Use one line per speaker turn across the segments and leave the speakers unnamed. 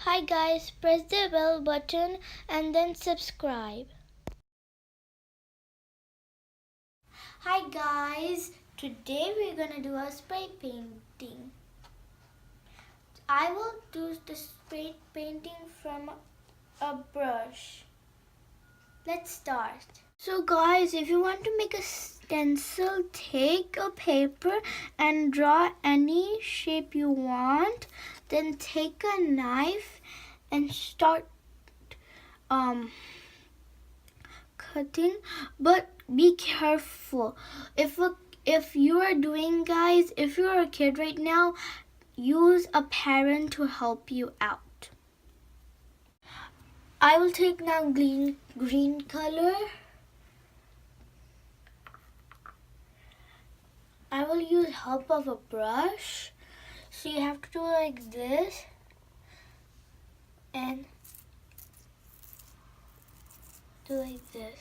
Hi guys, press the bell button and then subscribe. Hi guys, today we're gonna do a spray painting. I will do the spray painting from a brush. Let's start. So guys, if you want to make a stencil, take a paper and draw any shape you want. Then take a knife and start cutting, but be careful. If you are doing, guys, if you're a kid right now, use a parent to help you out. I will take now green color. I will use help of a brush. So you have to do like this and do like this.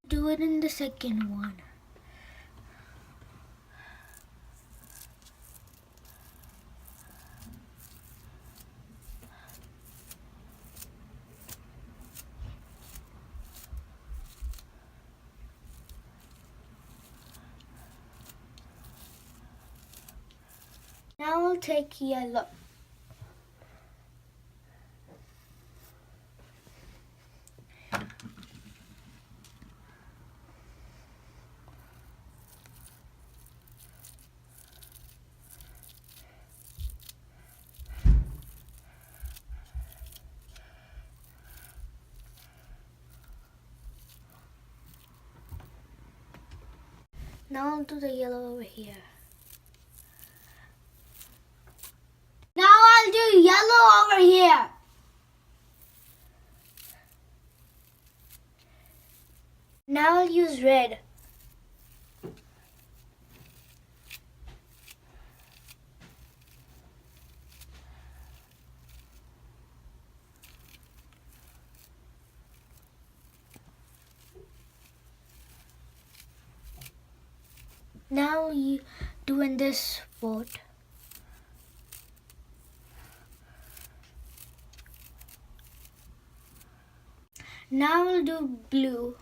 Do it in the second one. Now I'll take yellow. Now I'll do the yellow over here. Now I'll do yellow over here. Now I'll use red. Now you doing this spot. Now I'll do blue.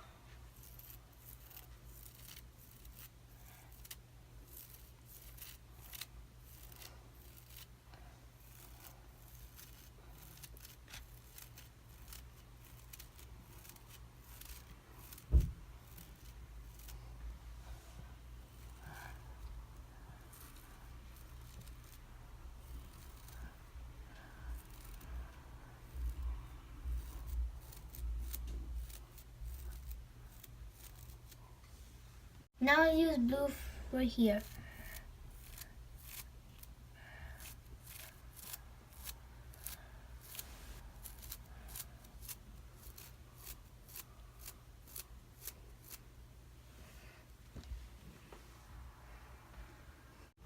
Now I'll use blue for here.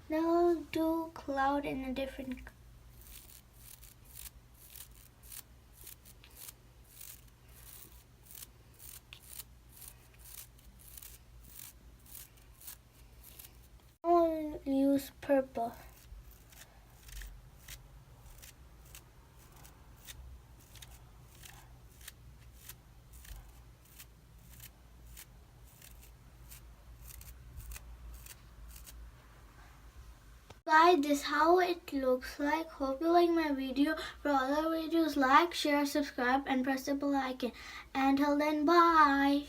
Now I'll do cloud in a different color. I'll use purple. Guys, this is how it looks like. Hope you like my video. For other videos, like, share, subscribe, and press the bell icon. Until then, bye.